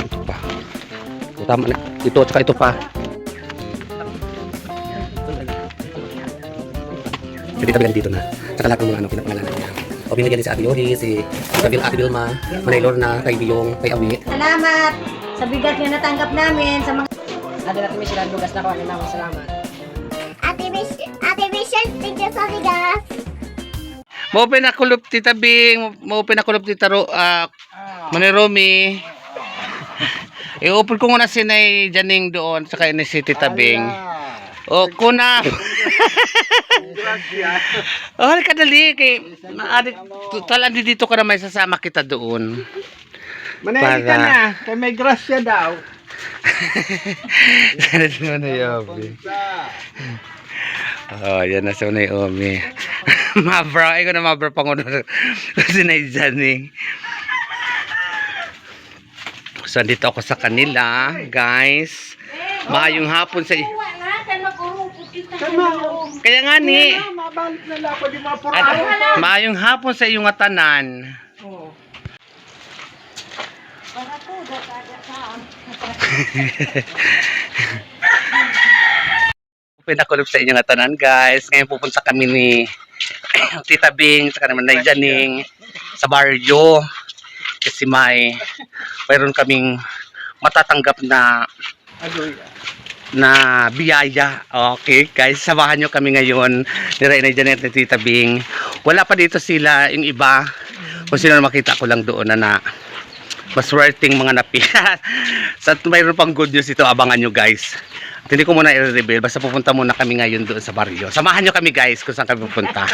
Ito pa. Tama na. Ito at saka ito pa. Pwede tabigan dito na. Saka lahat ng mga pinapangalanan niya. O binigyan din si Ate Yori, si Ate Vilma, Manay Lorna, kay Biyong, kay Awi. Salamat sa bigat na natanggap namin sa mga... Ate natin may silang lugas na ko. Naman salamat. Ate Michelle, thank you sa bigas. Mau pinakulop tita Bing, mau pinakulop tita Manay Romy. I-open ko muna si Nay Janing doon, saka ini si tita Bing. O, kuna. Oh, kadali kay total andi dito ka na may sasama kita doon. Manay ka na, kay may grasya daw. Ano na yobi. Oh, yan na sa Naomi. Mabra, ikaw na mabra panguno si Nay Janing. So, andito ako sa kanila, guys. Maayong hapon sa... Kaya nga ni. Maayong hapon sa iyong atanan. Pinakulop sa inyong atanan, guys. Ngayon pupunta kami ni Tita Bing, saka naman Nay Janing sa baryo. Kasi mayroon kaming matatanggap na biyaya. Okay, guys, samahan nyo kami ngayon ni Nay Janet at Tita Bing. Wala pa dito sila, yung iba. Kung sino na makita ko lang doon na maswerteng mga napi. Sa mayroon pang good news ito, abangan nyo, guys. At hindi ko muna i-reveal, basta pupunta muna kami ngayon doon sa baryo. Samahan nyo kami, guys, kung saan kami pupunta.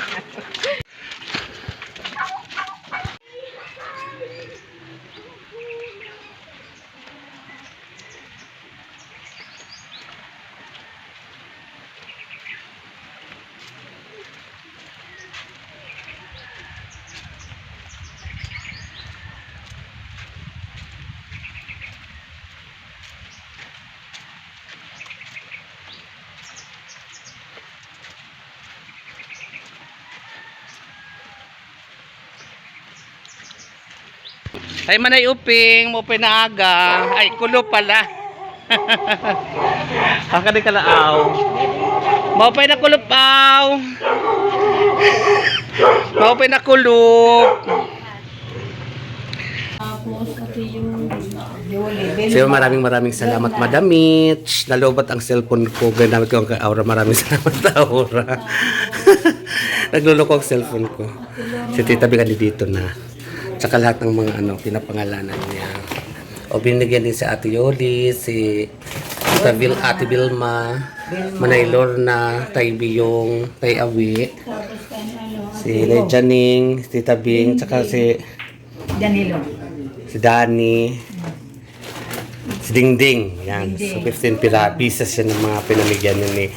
Ay, Manay Uping, mo pinaaga. Ay, kulo pala. Akadi ka laaw. Mau pinakulupaw. Mau pinakulup. So, maraming salamat, Madam Mitch. Nalobat ang cellphone ko. Ganamit ko ang Aura. Maraming salamat, Aura. Nagluloko ang cellphone ko. Si Tita Bing dito na. Tsaka lahat ng mga pinapangalanan niya. O binigyan din si Ate Yoli, si Ate Vilma, Manay Lorna, Tay Biyong, Tay Awi, si Nay Janing, si Tita Bing, tsaka si Danilo. Si Dani, si Dingding. Yan. So 15 pieces yan ng mga pinamigyan ni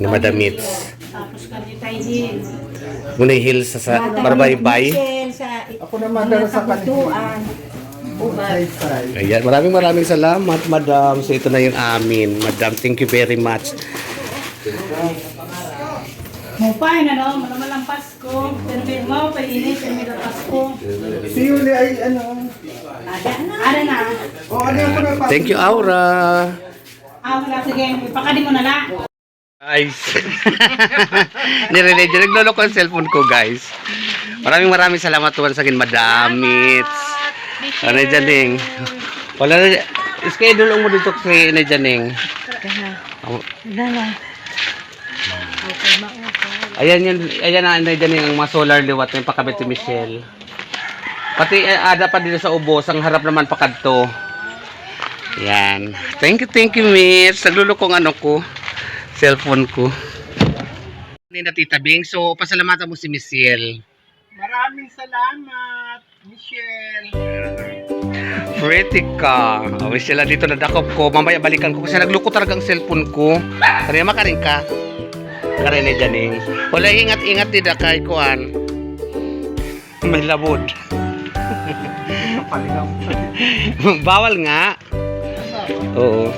Madam Mitch. Tapos kami tayo din. Munay Hill sa Barbaybay. Ako naman dala sa kabutuan. Ayan, maraming salamat, Madam. So ito na yung amin. Madam, thank you very much. Mupay na no, malaman Pasko. Pero may mau pa init, pero may Pasko. Si Yuli ay Ada na. Oh, ano yung mga Thank you, Aura. Wala, sige. Ipakadi mo na lang. Guys. Nire-ready. Nagloloko ang cellphone ko, guys. Maraming salamat tuwan sa akin, Madam Mitch. Nay Janing. Wala na. Schedule mo dito kay Nay Janing. Ayan na Nay Janing ang mga solar liwat ng pakabit ni Michelle. Pati ada pa dito sa ubos, ang harap naman pakadto. Yan. Thank you, Mitch. Nagluloko ang cellphone ko. Ni na Tita Bing. So, pasalamatan mo si Michelle. Maraming salamat, Michelle. Pretty ka. Oh, Michelle, dito na dakop ko. Mamaya balikan ko kasi nagluko talaga ang cellphone ko. Kaya makarin ka. Karin ni Janing. Wala, ingat din kay kuan. May labod. Bawal nga. Oo.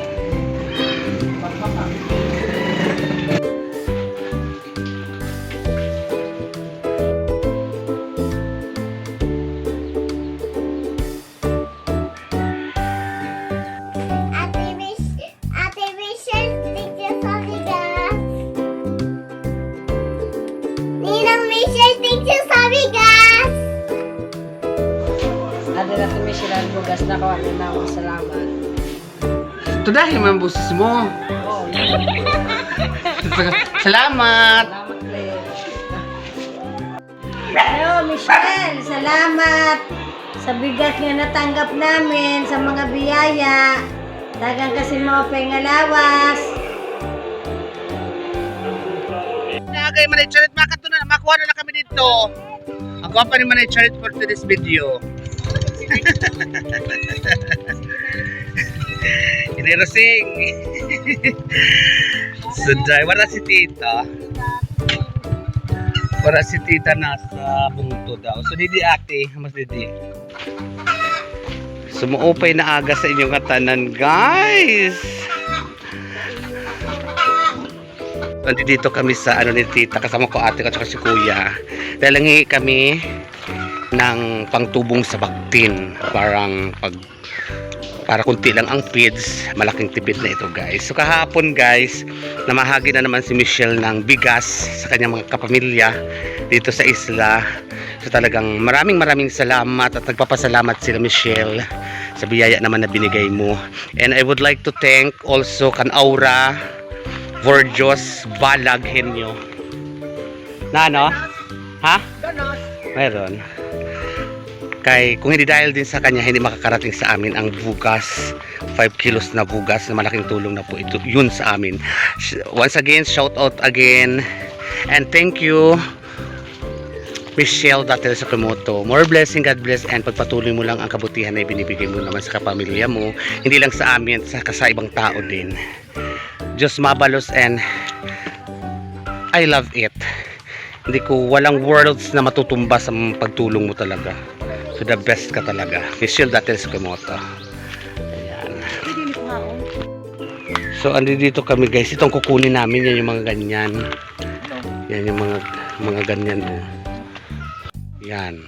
Ada na kami sila bugas na kawan na naman. Salamat. Ito dahil man busis mo. Oh, Salamat! salamat ulit. Hello, Michelle. Salamat sa bigat nga natanggap namin sa mga biyaya. Dagang kasi mo pengalawas. Nagay Manay Charit, makuha na kami dito. Ako pa ni Manay Charit for today's video. Inirosing. Suday, wala si tita. Wala si tita nasa bungto daw. So didi ate, mas didi. Sumuupay na aga sa inyong katanan, guys. Nandito kami sa ano ni tita, kasama ko ate at si kuya. Dahil langi kami ng pangtubong sa baktin. Para kunti lang ang feeds, malaking tipid na ito, guys. So kahapon, guys, namahagi na naman si Michelle ng bigas sa kanyang mga kapamilya dito sa isla. So talagang maraming salamat at nagpapasalamat sila, Michelle, sa biyaya naman na binigay mo. And I would like to thank also kan Aura Vorjos Balag Henyo. Na ano? Ha? Meron. Kay kung hindi dahil din sa kanya, hindi makakarating sa amin ang bugas, 5 kilos na bugas, na malaking tulong na po ito yun sa amin. Once again, shout out again and thank you Michelle Datel Sakamoto. More blessing, God bless, and pagpatuloy mo lang ang kabutihan na ibinibigay mo naman sa kapamilya mo, hindi lang sa amin, sa ibang tao din. Diyos mabalos, and I love it. Hindi ko, walang words na matutumba sa pagtulong mo talaga. So the best ka talaga. Michelle Datel Sakamoto. Ayan. So andi dito kami, guys. Itong kukunin namin, yan yung mga ganyan. Yan yung mga ganyan, oh. Yan.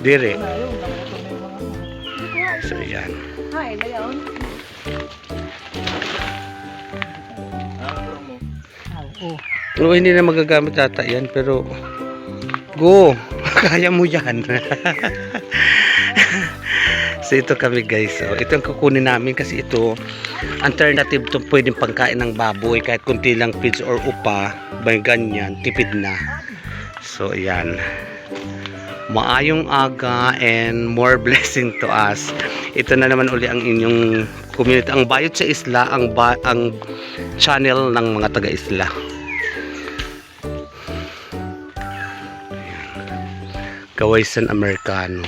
Dire. So yan. Oo, hindi na magagamit ata yan, pero go, kaya mo yan. So ito kami, guys. So, ito ang kukunin namin kasi ito alternative to pwedeng pagkain ng baboy, kahit kunti lang feeds or upa, may ganyan, tipid na. So ayan, maayong aga and more blessing to us. Ito na naman uli ang inyong community, ang Bayot sa Isla, ang channel ng mga taga-isla. Kawaysan Amerikano.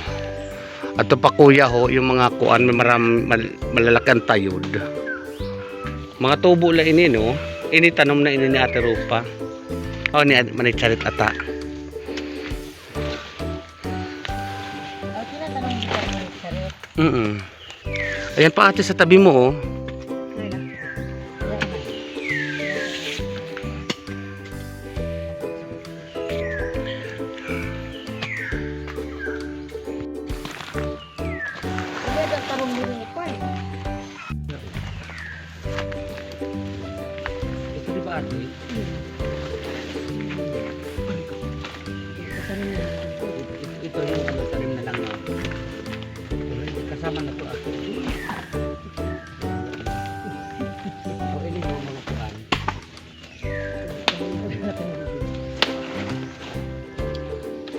At ito pa kuya ho, yung mga kuan, malalaking tayod. Mga tubo la ini, no? Ini tanom na ini ni Ate Rupa. O ni Manay Charit ata. Ayan pa ate sa tabi mo, oh. Ito di ba ate? Ito yung tanim na lang, no? Kasama na to ate. O ini mo mga kuan.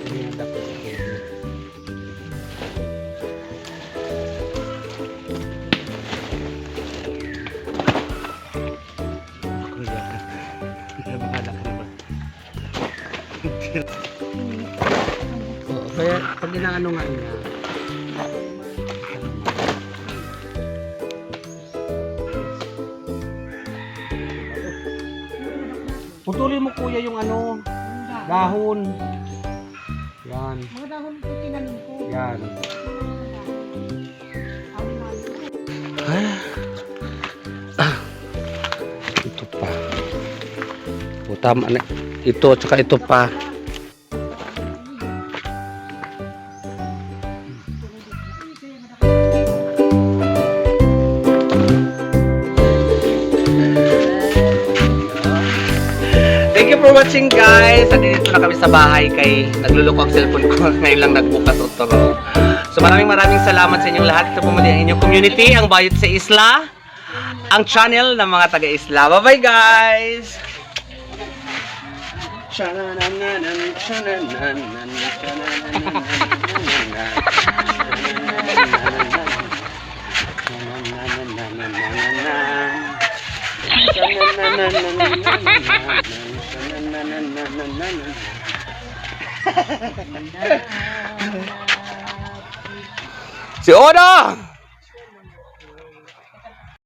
Ini ang dapat ito. Kaya pag inaano nga niya, putulin mo kuya yung ano, dahon. Yan. Mga dahon ko tinanim ko. Yan. Ito pa. O, tama na. Ito at saka ito pa. for watching guys. Nandito na kami sa bahay kay nagluloko ang cellphone ko. Ngayon lang nagbukas otoro. So maraming salamat sa inyong lahat. Ito po muli ang inyong community, ang Bayot sa Isla, ang channel ng mga taga-Isla. Bye-bye guys! Si Oda!